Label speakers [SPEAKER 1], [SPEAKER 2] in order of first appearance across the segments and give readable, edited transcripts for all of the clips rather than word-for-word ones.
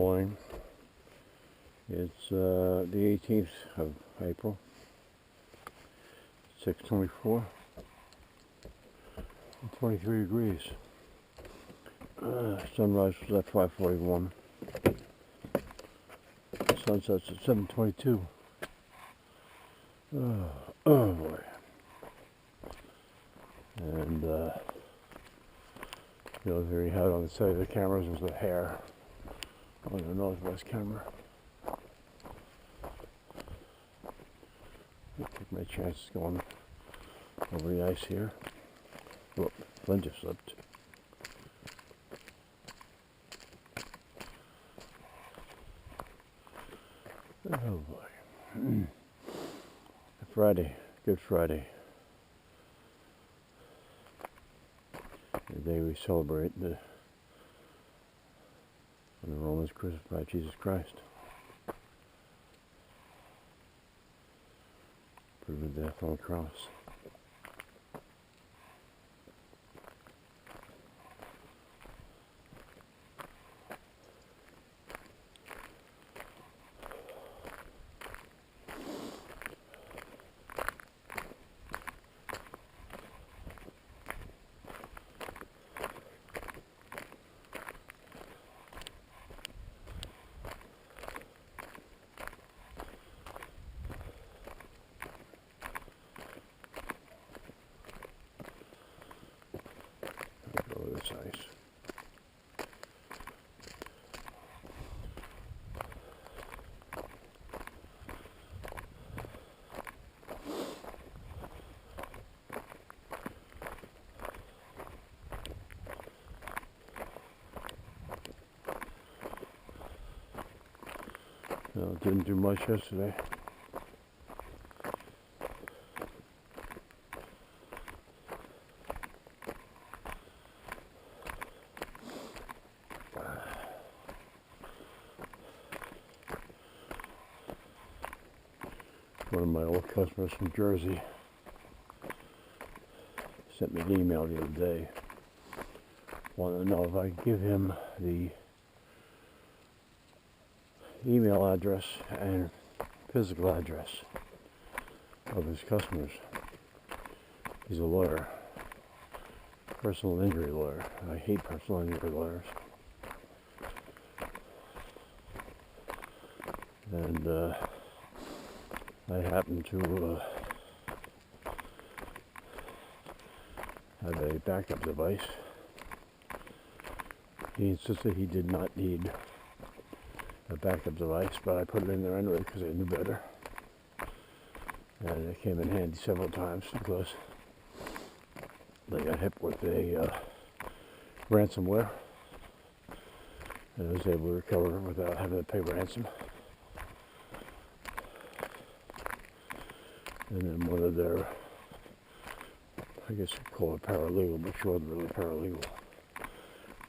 [SPEAKER 1] morning. It's the 18th of April, 6:24, 23 degrees. Sunrise was at 5:41. Sunset's at 7:22. Oh boy. And the only thing we had on the side of the cameras was the hair on the northwest camera. I'll take my chances going over the ice here. Whoop, Flynn just slipped. Oh boy. Friday, Good Friday. The day we celebrate when the Romans crucified Jesus Christ. Proven death on the cross. This ice. Well, didn't do much yesterday. One of my old customers from Jersey sent me an email the other day. Wanted to know if I could give him the email address and physical address of his customers. He's a lawyer, personal injury lawyer. I hate personal injury lawyers. And I happen to have a backup device. He insisted he did not need a backup device, but I put it in there anyway because I knew better. And it came in handy several times because they got hit with a ransomware, and I was able to recover it without having to pay ransom. And then one of their, I guess you'd call it paralegal, but she wasn't really paralegal,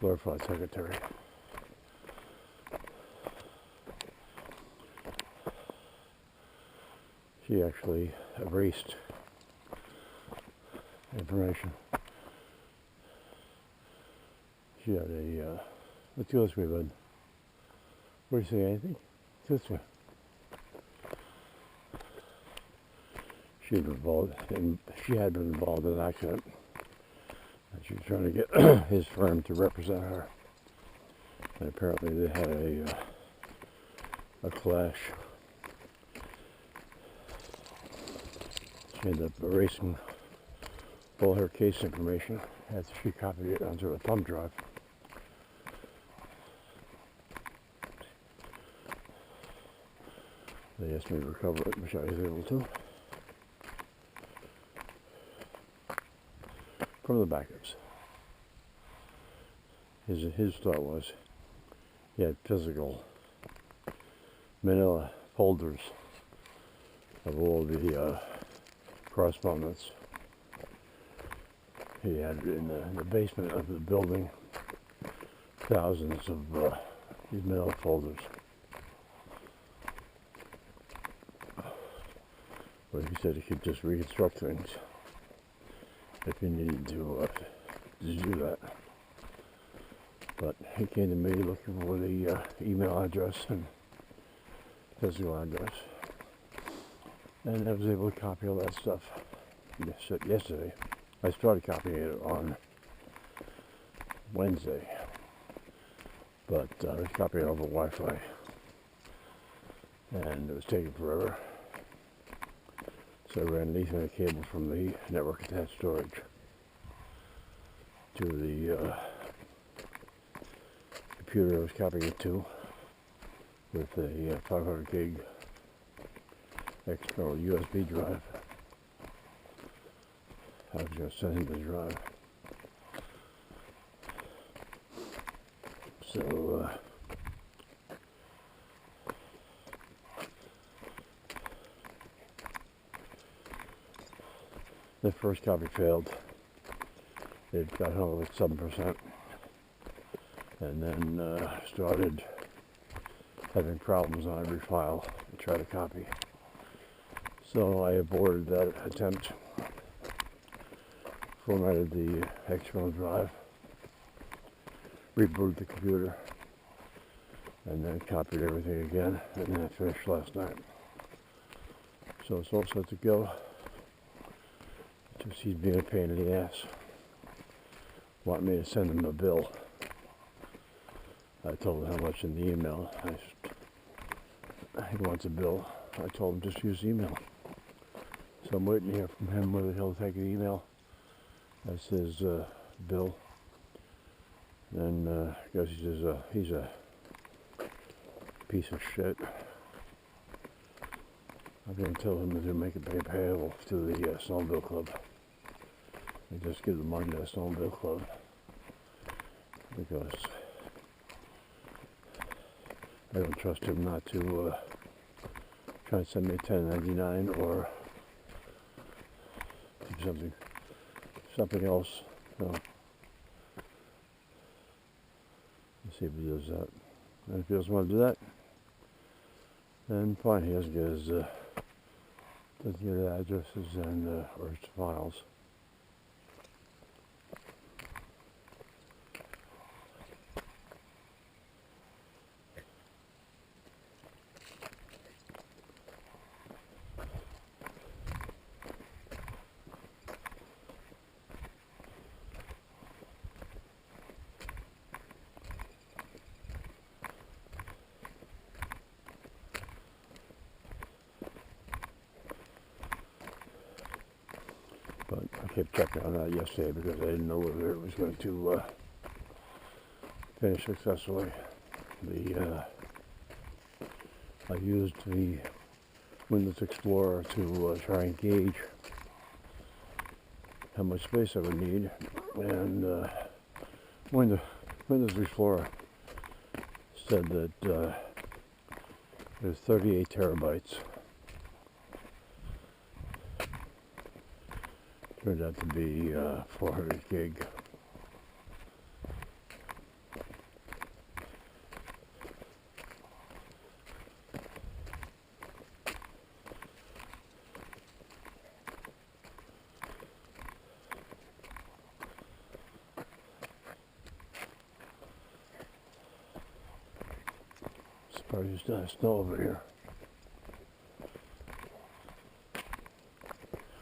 [SPEAKER 1] glorified secretary. She actually erased information. She had a, let's go this way, bud. Where do you say anything? This way. She had been involved in an accident, and she was trying to get his firm to represent her. And apparently they had a clash. She ended up erasing all her case information after she copied it onto a thumb drive. They asked me to recover it, which I was able to. From the backups. His thought was he had physical manila folders of all the correspondence. He had in the basement of the building thousands of these manila folders. But he said he could just reconstruct things if you needed to do that. But he came to me looking for the email address and physical address. And I was able to copy all that stuff yesterday. I started copying it on Wednesday, but I was copying over Wi-Fi, and it was taking forever. So I ran the Ethernet cable from the network attached storage to the computer I was copying it to with a 500 gig external USB drive. I was going to send him the drive. So the first copy failed. It got hung with 7%, and then started having problems on every file to try to copy. So I aborted that attempt, formatted the external drive, rebooted the computer, and then copied everything again, and then I finished last night. So it's all set to go. Just he's being a pain in the ass. Want me to send him a bill. I told him how much in the email. He wants a bill. I told him just use email. So I'm waiting to hear from him whether he'll take the email as his bill. Then I guess he's a piece of shit. I'm going to tell him to make it payable to the Snowmobile Club. And just give the money to the Snowmobile Club. Because I don't trust him not to try to send me a 1099 or do something else. So, let's see if he does that. And if he doesn't want to do that, then fine, he doesn't get his addresses and or his files. But I kept checking on that yesterday because I didn't know whether it was going to finish successfully. I used the Windows Explorer to try and gauge how much space I would need, and Windows Explorer said that there's 38 terabytes. Turned out to be 400 gig. Surprised there's not snow over here.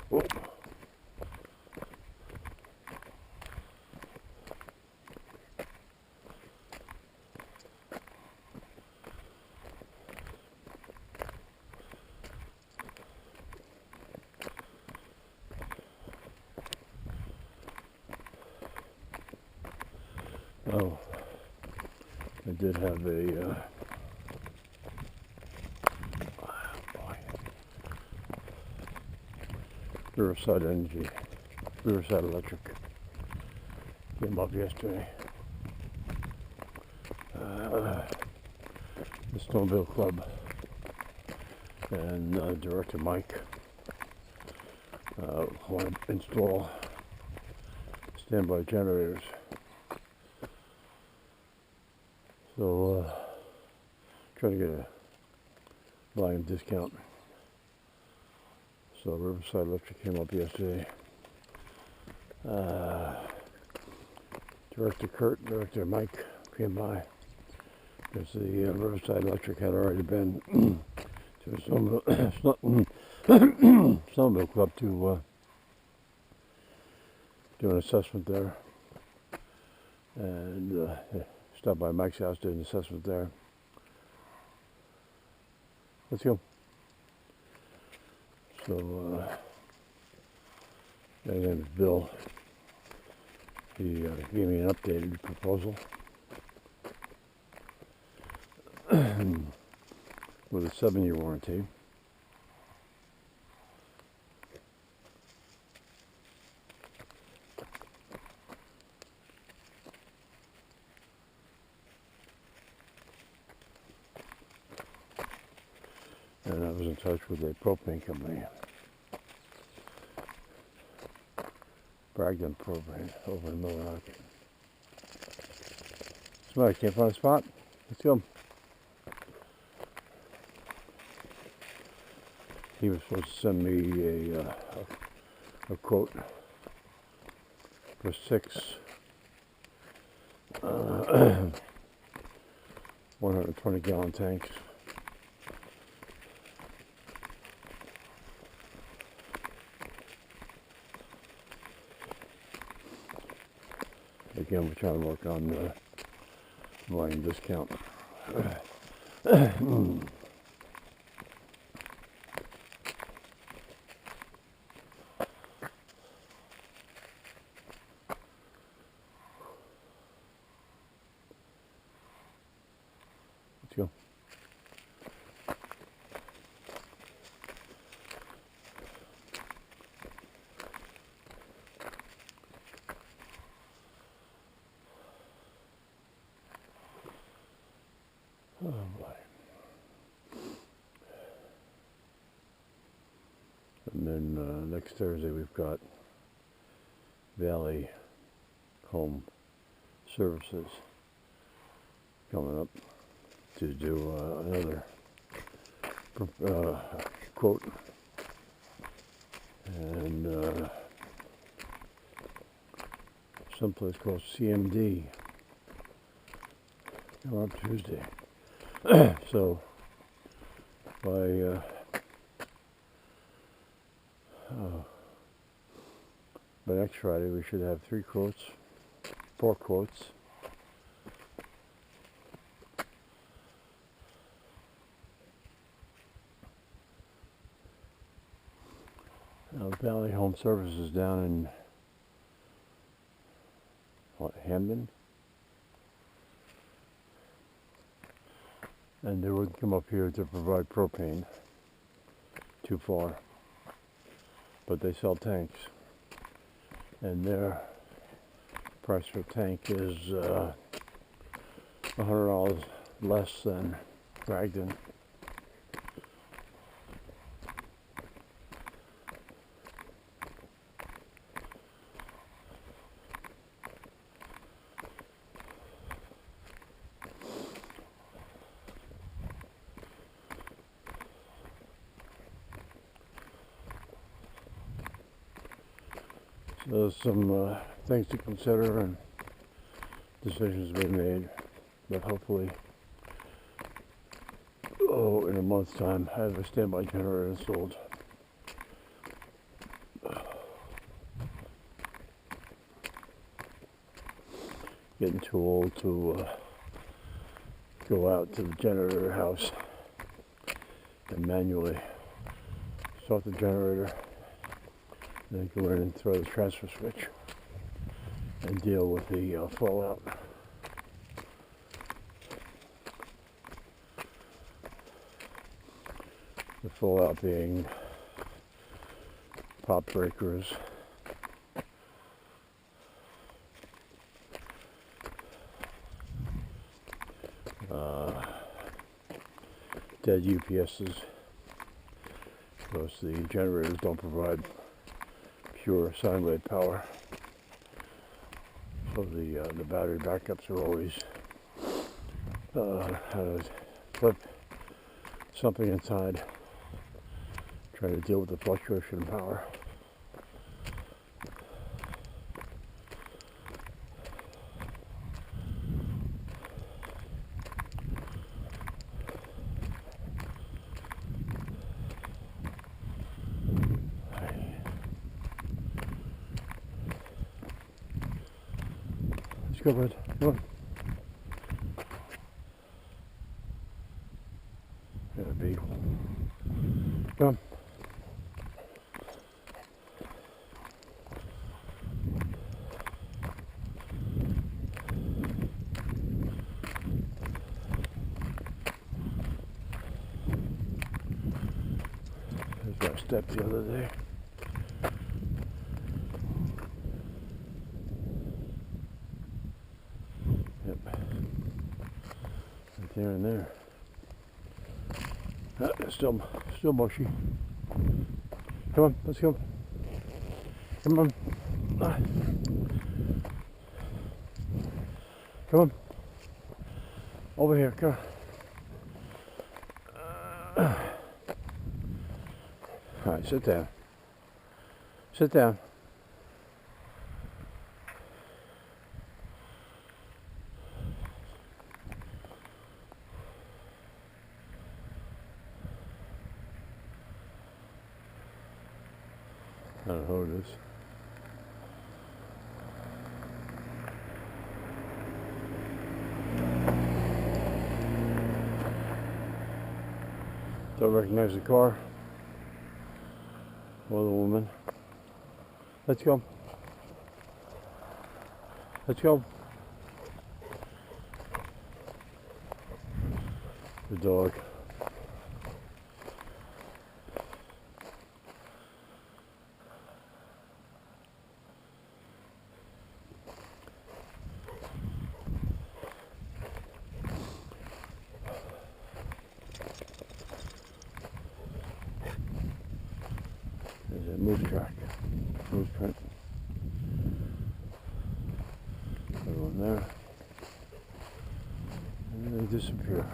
[SPEAKER 1] Whoa. Oh, I did have a Riverside Electric came up yesterday. The Snowmobile Club and Director Mike want to install standby generators. So, trying to get a volume discount. So Riverside Electric came up yesterday. Director Kurt, Director Mike came by, because the roadside electric had already been to a snowmobile club to do an assessment there, and stopped by Mike's house, did an assessment there. Let's go. So, my name is Bill. He gave me an updated proposal with a 7-year warranty. And I was in touch with a propane company, Bragdon Propane, over in Milwaukee. So I can't find a spot. Let's go. He was supposed to send me a quote for 6 120-gallon tanks. Again, we're trying to work on the volume discount. Let's go. Oh boy. And then next Thursday we've got Valley Home Services coming up to do another quote, and someplace called CMD coming up Tuesday. So by next Friday we should have 4 quotes. Valley Home Services down in Hamden, and they wouldn't come up here to provide propane, too far, but they sell tanks, and their price per tank is $100 less than Bragdon. So there's some things to consider and decisions to be made, but hopefully, in a month's time, I have a standby generator installed. Getting too old to go out to the generator house and manually start the generator, then go in and throw the transfer switch and deal with the fallout. The fallout being pop breakers, dead UPSs, because the generators don't provide pure sine wave power, so the battery backups are always flip something inside, trying to deal with the fluctuation in power. go, bud. Come on. Got a beagle. Come on. There's that step the other day. Yep. Right there and there. It's still mushy. Come on, let's go. Come on. Come on. Over here, come on. Alright, sit down. Sit down. I don't know who it is. Don't recognize the car or the woman. Let's go. Let's go. The dog. There's a moose track, moose print. Everyone there. And then they disappear.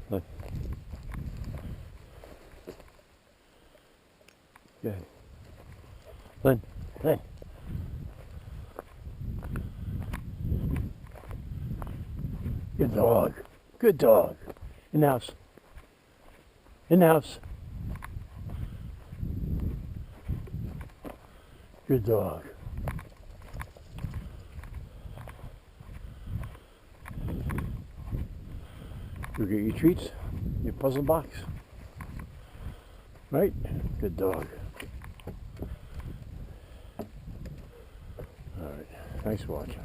[SPEAKER 1] Look. Good. Flynn, Flynn. Good dog. Good dog. In the house. In the house. Good dog. You get your treats, your puzzle box. Right? Good dog. Alright, thanks for watching.